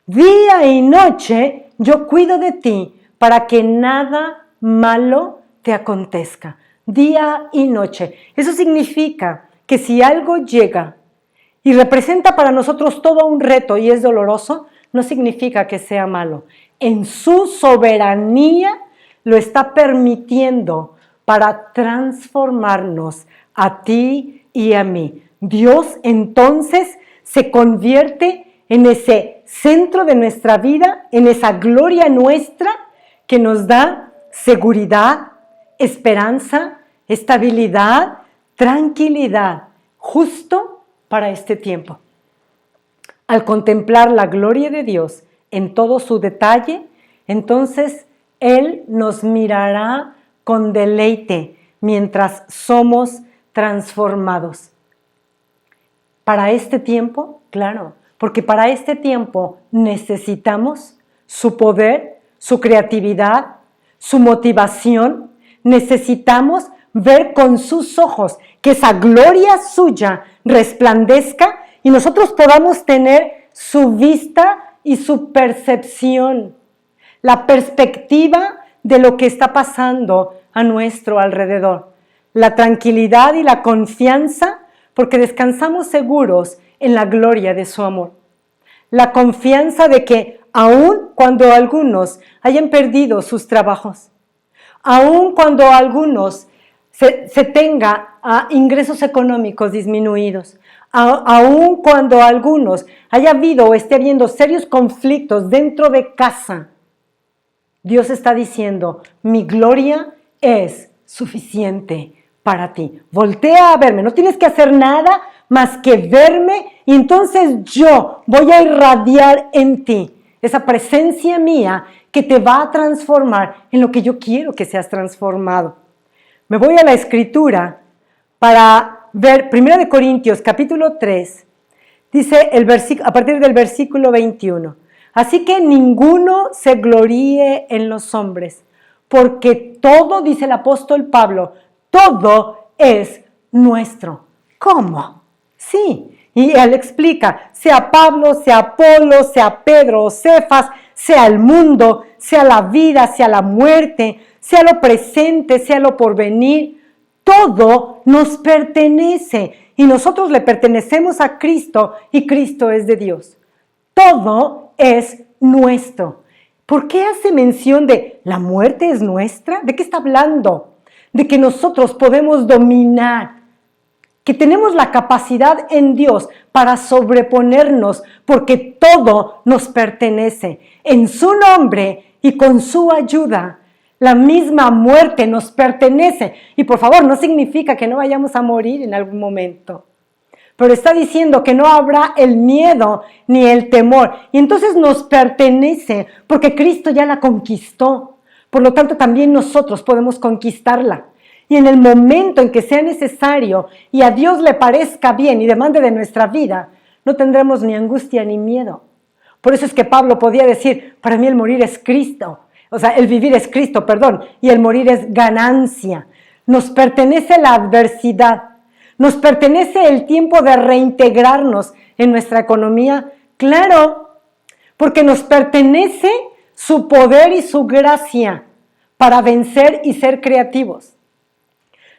Día y noche yo cuido de ti para que nada malo te acontezca. Día y noche. Eso significa que si algo llega y representa para nosotros todo un reto y es doloroso, no significa que sea malo. En su soberanía lo está permitiendo para transformarnos a ti y a mí. Dios entonces se convierte en ese centro de nuestra vida, en esa gloria nuestra que nos da seguridad, esperanza, estabilidad, tranquilidad, justo para este tiempo. Al contemplar la gloria de Dios en todo su detalle, entonces Él nos mirará con deleite mientras somos transformados. Para este tiempo, claro, porque para este tiempo necesitamos su poder, su creatividad, su motivación. Necesitamos ver con sus ojos que esa gloria suya resplandezca y nosotros podamos tener su vista y su percepción, la perspectiva de lo que está pasando a nuestro alrededor, la tranquilidad y la confianza porque descansamos seguros en la gloria de su amor, la confianza de que aun cuando algunos hayan perdido sus trabajos, aun cuando algunos se tenga ingresos económicos disminuidos, aun cuando algunos haya habido o esté habiendo serios conflictos dentro de casa, Dios está diciendo, mi gloria es suficiente para ti. Voltea a verme, no tienes que hacer nada más que verme y entonces yo voy a irradiar en ti esa presencia mía que te va a transformar en lo que yo quiero que seas transformado. Me voy a la Escritura para ver 1 Corintios capítulo 3, dice a partir del versículo 21. Así que ninguno se gloríe en los hombres, porque todo, dice el apóstol Pablo, todo es nuestro. ¿Cómo? Sí, y él explica, sea Pablo, sea Apolo, sea Pedro o Cefas, sea el mundo, sea la vida, sea la muerte, sea lo presente, sea lo porvenir, todo nos pertenece y nosotros le pertenecemos a Cristo y Cristo es de Dios. Todo es nuestro. ¿Por qué hace mención de la muerte es nuestra? ¿De qué está hablando? De que nosotros podemos dominar, que tenemos la capacidad en Dios para sobreponernos, porque todo nos pertenece. En su nombre y con su ayuda, la misma muerte nos pertenece. Y por favor, no significa que no vayamos a morir en algún momento. Pero está diciendo que no habrá el miedo ni el temor. Y entonces nos pertenece porque Cristo ya la conquistó. Por lo tanto, también nosotros podemos conquistarla. Y en el momento en que sea necesario y a Dios le parezca bien y demande de nuestra vida, no tendremos ni angustia ni miedo. Por eso es que Pablo podía decir, para mí el morir es Cristo. O sea, el vivir es Cristo, perdón, y el morir es ganancia. Nos pertenece la adversidad. ¿Nos pertenece el tiempo de reintegrarnos en nuestra economía? Claro, porque nos pertenece su poder y su gracia para vencer y ser creativos.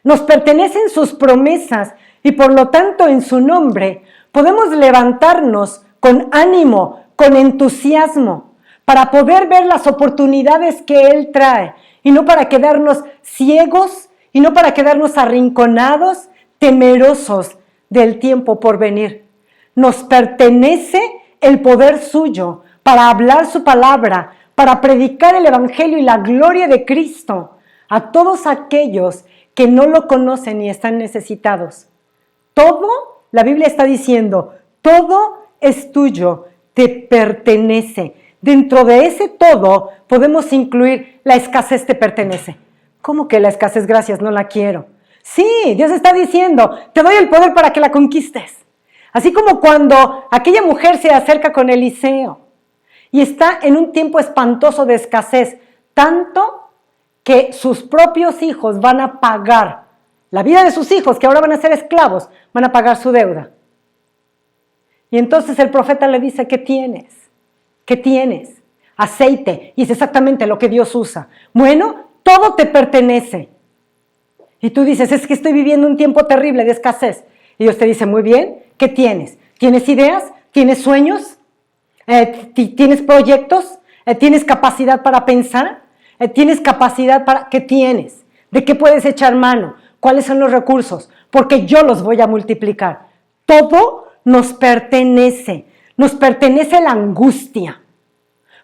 Nos pertenecen sus promesas y por lo tanto en su nombre podemos levantarnos con ánimo, con entusiasmo, para poder ver las oportunidades que Él trae y no para quedarnos ciegos y no para quedarnos arrinconados, temerosos del tiempo por venir. Nos pertenece el poder suyo para hablar su palabra, para predicar el evangelio y la gloria de Cristo a todos aquellos que no lo conocen y están necesitados. Todo, la Biblia está diciendo, todo es tuyo, te pertenece. Dentro de ese todo podemos incluir la escasez te pertenece. ¿Cómo que la escasez? Gracias, no la quiero. Sí, Dios está diciendo, te doy el poder para que la conquistes. Así como cuando aquella mujer se acerca con Eliseo y está en un tiempo espantoso de escasez, tanto que sus propios hijos van a pagar, la vida de sus hijos, que ahora van a ser esclavos, van a pagar su deuda. Y entonces el profeta le dice, ¿qué tienes? ¿Qué tienes? Aceite, y es exactamente lo que Dios usa. Bueno, todo te pertenece. Y tú dices, es que estoy viviendo un tiempo terrible de escasez. Y Dios te dice, muy bien, ¿qué tienes? ¿Tienes ideas? ¿Tienes sueños? ¿Tienes proyectos? ¿Tienes capacidad para pensar? ¿Tienes capacidad para...? ¿Qué tienes? ¿De qué puedes echar mano? ¿Cuáles son los recursos? Porque yo los voy a multiplicar. Todo nos pertenece la angustia.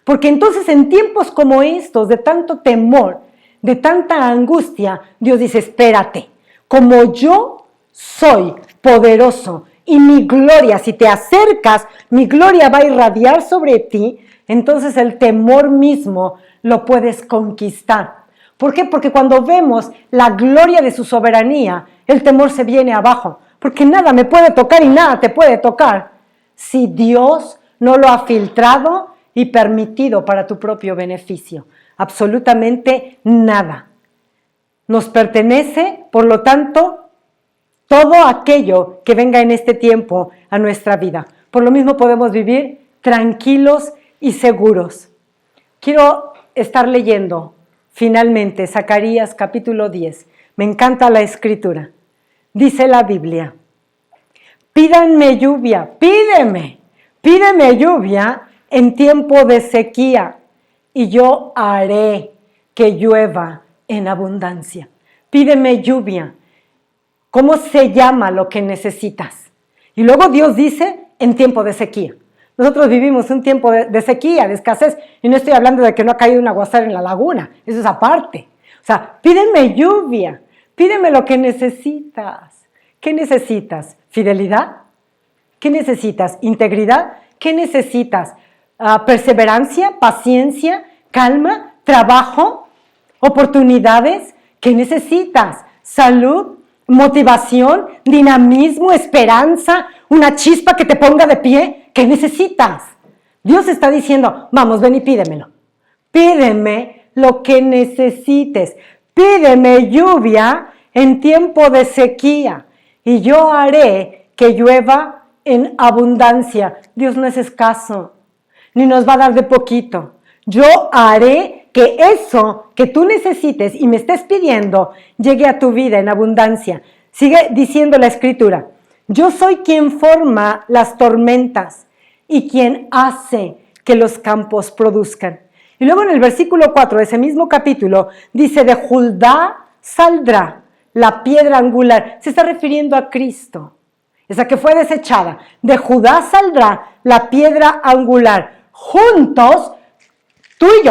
Porque entonces en tiempos como estos, de tanto temor, de tanta angustia, Dios dice, espérate, como yo soy poderoso y mi gloria, si te acercas, mi gloria va a irradiar sobre ti, entonces el temor mismo lo puedes conquistar. ¿Por qué? Porque cuando vemos la gloria de su soberanía, el temor se viene abajo, porque nada me puede tocar y nada te puede tocar si Dios no lo ha filtrado y permitido para tu propio beneficio. Absolutamente nada. Nos pertenece, por lo tanto, todo aquello que venga en este tiempo a nuestra vida. Por lo mismo podemos vivir tranquilos y seguros. Quiero estar leyendo finalmente Zacarías capítulo 10. Me encanta la escritura. Dice la Biblia, pídanme lluvia, pídeme lluvia en tiempo de sequía y yo haré que llueva en abundancia. Pídeme lluvia. ¿Cómo se llama lo que necesitas? Y luego Dios dice en tiempo de sequía. Nosotros vivimos un tiempo de sequía, de escasez, y no estoy hablando de que no ha caído un aguacero en la laguna, eso es aparte. O sea, pídeme lluvia, pídeme lo que necesitas. ¿Qué necesitas? ¿Fidelidad? ¿Qué necesitas? ¿Integridad? ¿Qué necesitas? ¿Perseverancia? ¿Paciencia? calma, trabajo, oportunidades. ¿Qué necesitas? Salud, motivación, dinamismo, esperanza, una chispa que te ponga de pie. ¿Qué necesitas? Dios está diciendo, vamos, ven y pídemelo. Pídeme lo que necesites. Pídeme lluvia en tiempo de sequía y yo haré que llueva en abundancia. Dios no es escaso, ni nos va a dar de poquito. Yo haré que eso que tú necesites y me estés pidiendo llegue a tu vida en abundancia. Sigue diciendo la Escritura, yo soy quien forma las tormentas y quien hace que los campos produzcan. Y luego en el versículo 4 de ese mismo capítulo dice, de Judá saldrá la piedra angular. Se está refiriendo a Cristo, esa que fue desechada. De Judá saldrá la piedra angular. Juntos, tú y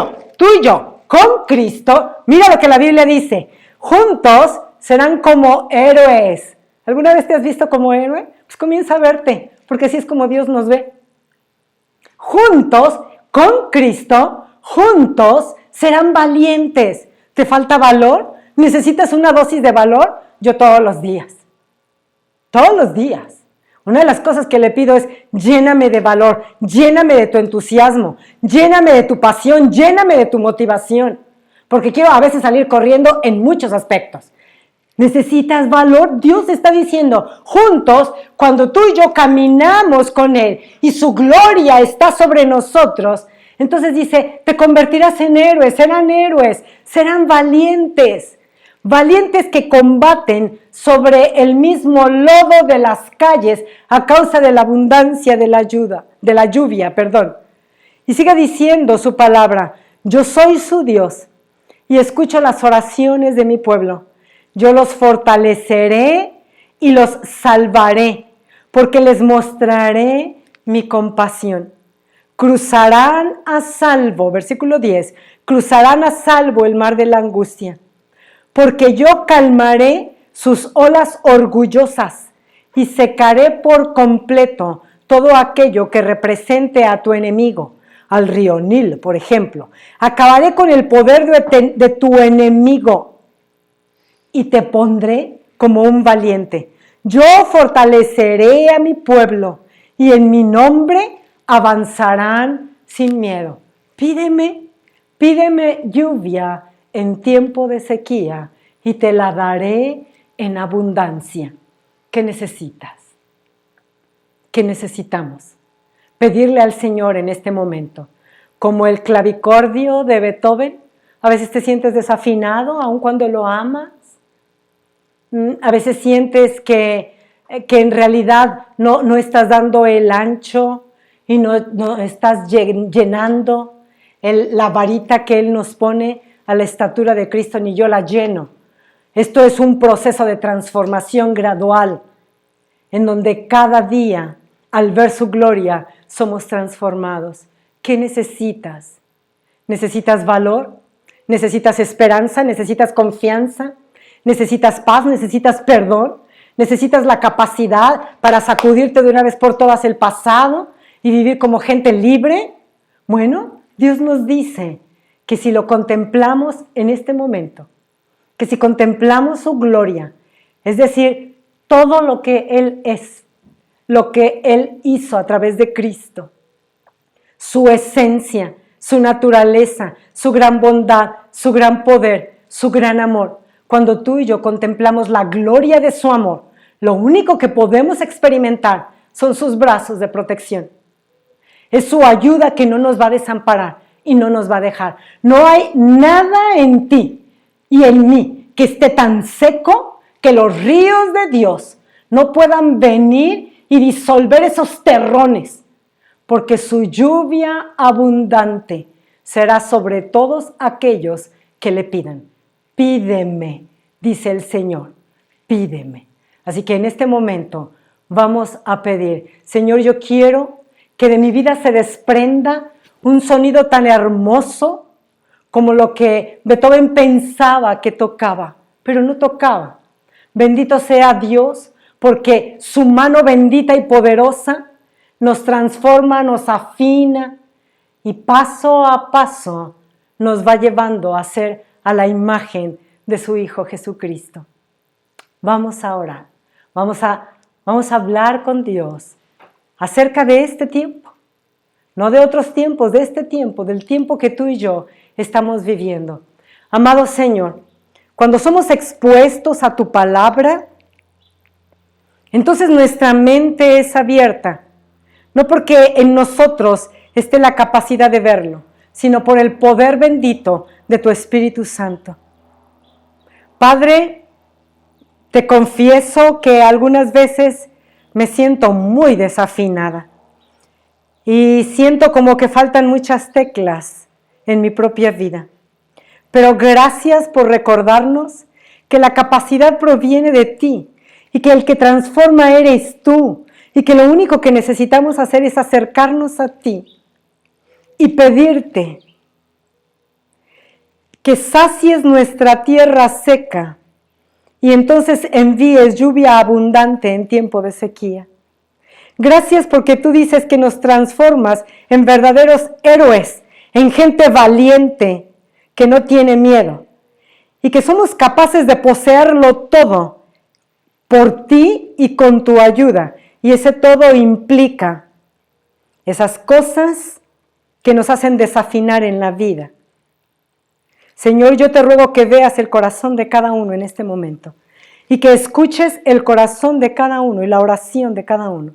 yo, con Cristo, mira lo que la Biblia dice, juntos serán como héroes. ¿Alguna vez te has visto como héroe? Pues comienza a verte, porque así es como Dios nos ve. Juntos, con Cristo, juntos serán valientes. ¿Te falta valor? ¿Necesitas una dosis de valor? Yo todos los días. Todos los días. Una de las cosas que le pido es, lléname de valor, lléname de tu entusiasmo, lléname de tu pasión, lléname de tu motivación. Porque quiero a veces salir corriendo en muchos aspectos. ¿Necesitas valor? Dios está diciendo, juntos, cuando tú y yo caminamos con Él y su gloria está sobre nosotros, entonces dice, te convertirás en héroes, serán valientes. Valientes que combaten sobre el mismo lodo de las calles a causa de la abundancia de la lluvia. Y sigue diciendo su palabra, yo soy su Dios y escucho las oraciones de mi pueblo. Yo los fortaleceré y los salvaré, porque les mostraré mi compasión. Cruzarán a salvo, versículo 10, cruzarán a salvo el mar de la angustia, porque yo calmaré sus olas orgullosas y secaré por completo todo aquello que represente a tu enemigo, al río Nil, por ejemplo. Acabaré con el poder de tu enemigo y te pondré como un valiente. Yo fortaleceré a mi pueblo y en mi nombre avanzarán sin miedo. Pídeme lluvia en tiempo de sequía y te la daré en abundancia. ¿Qué necesitas? ¿Qué necesitamos? Pedirle al Señor en este momento, como el clavicordio de Beethoven. A veces te sientes desafinado aun cuando lo amas. A veces sientes que en realidad no estás dando el ancho y no estás llenando la varita que Él nos pone a la estatura de Cristo, ni yo la lleno. Esto es un proceso de transformación gradual, en donde cada día, al ver su gloria, somos transformados. ¿Qué necesitas? ¿Necesitas valor? ¿Necesitas esperanza? ¿Necesitas confianza? ¿Necesitas paz? ¿Necesitas perdón? ¿Necesitas la capacidad para sacudirte de una vez por todas el pasado y vivir como gente libre? Bueno, Dios nos dice que si lo contemplamos en este momento, que si contemplamos su gloria, es decir, todo lo que Él es, lo que Él hizo a través de Cristo, su esencia, su naturaleza, su gran bondad, su gran poder, su gran amor. Cuando tú y yo contemplamos la gloria de su amor, lo único que podemos experimentar son sus brazos de protección. Es su ayuda que no nos va a desamparar y no nos va a dejar. No hay nada en ti y en mí que esté tan seco que los ríos de Dios no puedan venir y disolver esos terrones, porque su lluvia abundante será sobre todos aquellos que le pidan. Pídeme, dice el Señor, pídeme. Así que en este momento vamos a pedir, Señor, yo quiero que de mi vida se desprenda un sonido tan hermoso como lo que Beethoven pensaba que tocaba, pero no tocaba. Bendito sea Dios, porque su mano bendita y poderosa nos transforma, nos afina y paso a paso nos va llevando a ser a la imagen de su Hijo Jesucristo. Vamos a orar, vamos a hablar con Dios acerca de este tiempo, no de otros tiempos, de este tiempo, del tiempo que tú y yo estamos viviendo. Amado Señor, cuando somos expuestos a tu palabra, entonces nuestra mente es abierta, no porque en nosotros esté la capacidad de verlo, sino por el poder bendito de tu Espíritu Santo. Padre, te confieso que algunas veces me siento muy desafinada y siento como que faltan muchas teclas en mi propia vida. Pero gracias por recordarnos que la capacidad proviene de ti y que el que transforma eres tú y que lo único que necesitamos hacer es acercarnos a ti y pedirte que sacies nuestra tierra seca y entonces envíes lluvia abundante en tiempo de sequía. Gracias porque tú dices que nos transformas en verdaderos héroes, en gente valiente que no tiene miedo y que somos capaces de poseerlo todo por ti y con tu ayuda. Y ese todo implica esas cosas que nos hacen desafinar en la vida. Señor, yo te ruego que veas el corazón de cada uno en este momento y que escuches el corazón de cada uno y la oración de cada uno.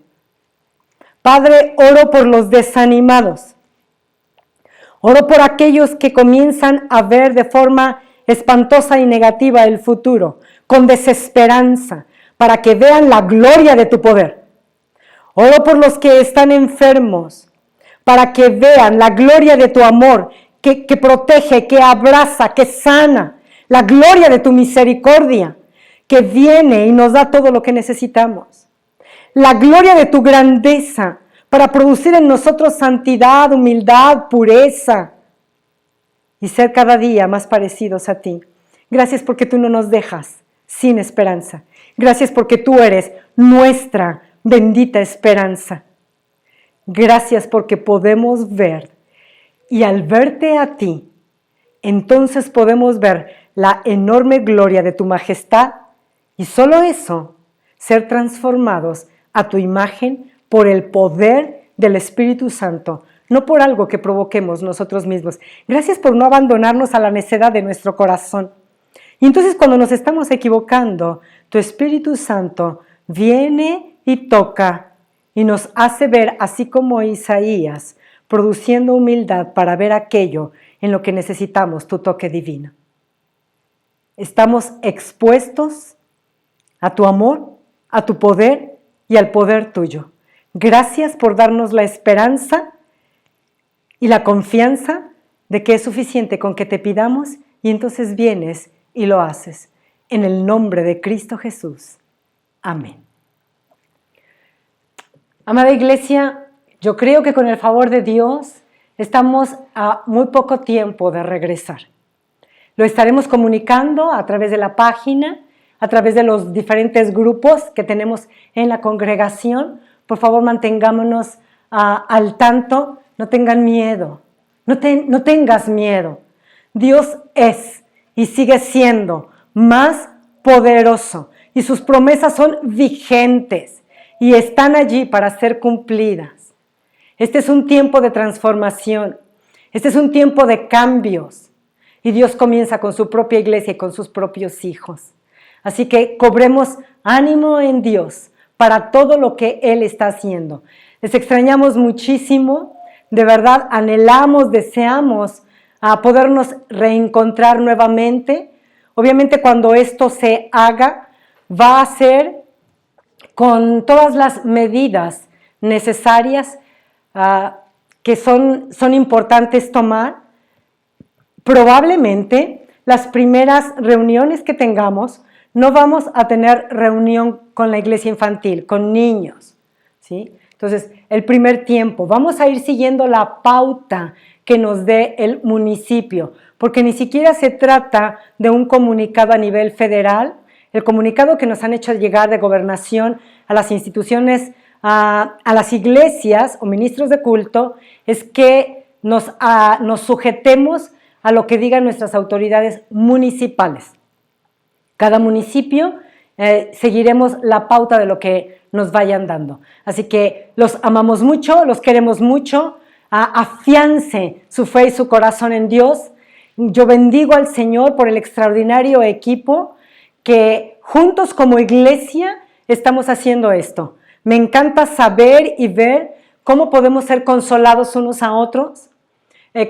Padre, oro por los desanimados. Oro por aquellos que comienzan a ver de forma espantosa y negativa el futuro, con desesperanza, para que vean la gloria de tu poder. Oro por los que están enfermos, para que vean la gloria de tu amor, que protege, que abraza, que sana, la gloria de tu misericordia, que viene y nos da todo lo que necesitamos. La gloria de tu grandeza, para producir en nosotros santidad, humildad, pureza y ser cada día más parecidos a ti. Gracias porque tú no nos dejas sin esperanza. Gracias porque tú eres nuestra bendita esperanza. Gracias porque podemos ver y al verte a ti, entonces podemos ver la enorme gloria de tu majestad y solo eso, ser transformados a tu imagen por el poder del Espíritu Santo, no por algo que provoquemos nosotros mismos. Gracias por no abandonarnos a la necedad de nuestro corazón. Y entonces cuando nos estamos equivocando, tu Espíritu Santo viene y toca y nos hace ver, así como Isaías, produciendo humildad para ver aquello en lo que necesitamos tu toque divino. Estamos expuestos a tu amor, a tu poder y al poder tuyo. Gracias por darnos la esperanza y la confianza de que es suficiente con que te pidamos y entonces vienes y lo haces. En el nombre de Cristo Jesús. Amén. Amada Iglesia, yo creo que con el favor de Dios estamos a muy poco tiempo de regresar. Lo estaremos comunicando a través de la página, a través de los diferentes grupos que tenemos en la congregación. Por favor, mantengámonos al tanto, no tengan miedo, no tengas miedo. Dios es y sigue siendo más poderoso y sus promesas son vigentes y están allí para ser cumplidas. Este es un tiempo de transformación, este es un tiempo de cambios y Dios comienza con su propia iglesia y con sus propios hijos. Así que cobremos ánimo en Dios para todo lo que Él está haciendo. Les extrañamos muchísimo, de verdad anhelamos, deseamos podernos reencontrar nuevamente. Obviamente cuando esto se haga, va a ser con todas las medidas necesarias que son importantes tomar. Probablemente las primeras reuniones que tengamos, no vamos a tener reunión con la iglesia infantil, con niños, ¿sí? Entonces, el primer tiempo, vamos a ir siguiendo la pauta que nos dé el municipio, porque ni siquiera se trata de un comunicado a nivel federal. El comunicado que nos han hecho llegar de gobernación a las instituciones, a las iglesias o ministros de culto, es que nos sujetemos a lo que digan nuestras autoridades municipales. Cada municipio seguiremos la pauta de lo que nos vayan dando. Así que los amamos mucho, los queremos mucho, afiance su fe y su corazón en Dios. Yo bendigo al Señor por el extraordinario equipo que juntos como iglesia estamos haciendo esto. Me encanta saber y ver cómo podemos ser consolados unos a otros,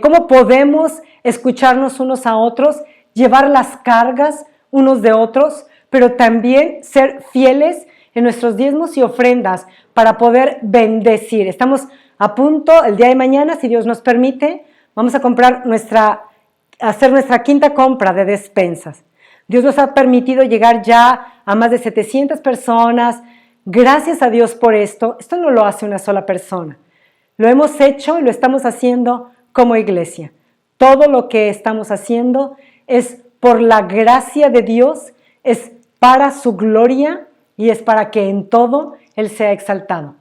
cómo podemos escucharnos unos a otros, llevar las cargas unos de otros, pero también ser fieles en nuestros diezmos y ofrendas para poder bendecir. Estamos a punto, el día de mañana, si Dios nos permite, vamos a hacer nuestra quinta compra de despensas. Dios nos ha permitido llegar ya a más de 700 personas. Gracias a Dios por esto. Esto no lo hace una sola persona. Lo hemos hecho y lo estamos haciendo como iglesia. Todo lo que estamos haciendo es por la gracia de Dios, es para su gloria y es para que en todo Él sea exaltado.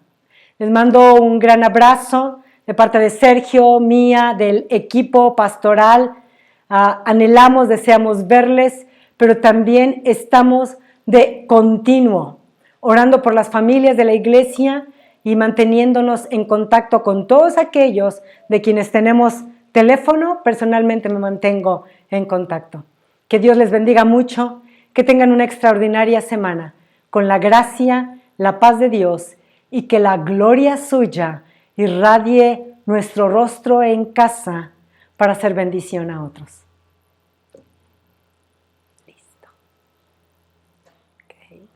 Les mando un gran abrazo de parte de Sergio, mía, del equipo pastoral. Anhelamos, deseamos verles, pero también estamos de continuo orando por las familias de la iglesia y manteniéndonos en contacto con todos aquellos de quienes tenemos teléfono. Personalmente me mantengo en contacto. Que Dios les bendiga mucho, que tengan una extraordinaria semana con la gracia, la paz de Dios y que la gloria suya irradie nuestro rostro en casa para hacer bendición a otros. Listo. Okay.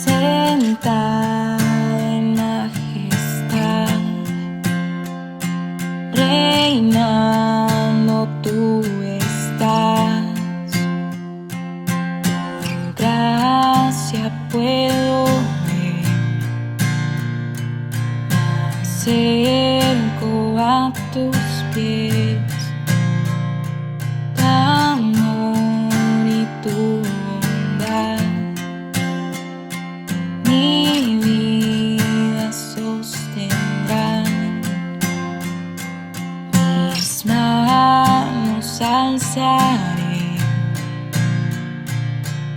Sentada en majestad, reinando tú estás. Por gracia puedo ver, me acerco a tus pies, tu amor y tu bondad. Mi vida sostendrán, mis manos alzaré,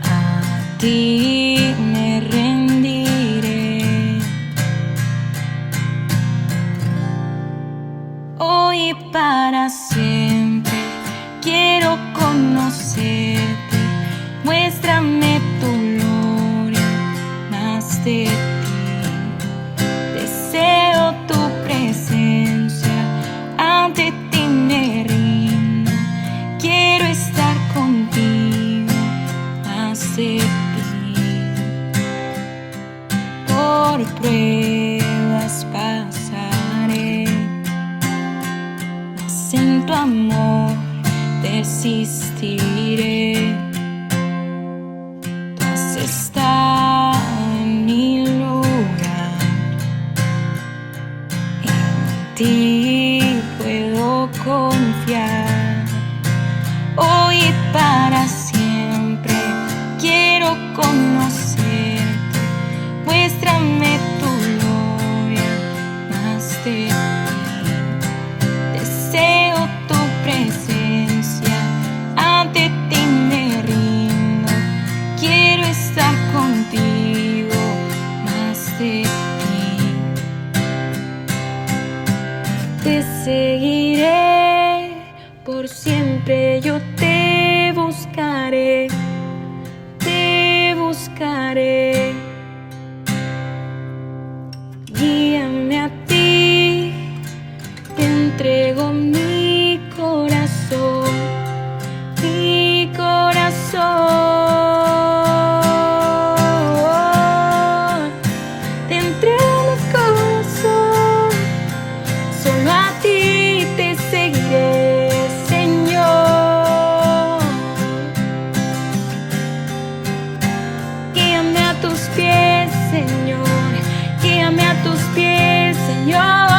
a ti me rendiré. Hoy y para siempre quiero conocerte, muéstrame tu gloria más de ti. Deseo tu presencia, ante ti me rindo. Quiero estar contigo más de ti. Por pruebas pasaré, mas en tu amor desistiré. Tú has estado en mi lugar, en ti puedo confiar. Hoy y para siempre quiero conocerte, muéstrame tu gloria más de ti. Deseo tu presencia, ante ti me rindo. Quiero estar contigo más de ti. Te seguiré por siempre, yo te buscaré, te buscaré. Guíame a ti, te entrego mi corazón, mi corazón. Te entrego mi corazón, solo a ti te seguiré, Señor. Guíame a tus pies, Señor. Guíame a tus pies, Señor.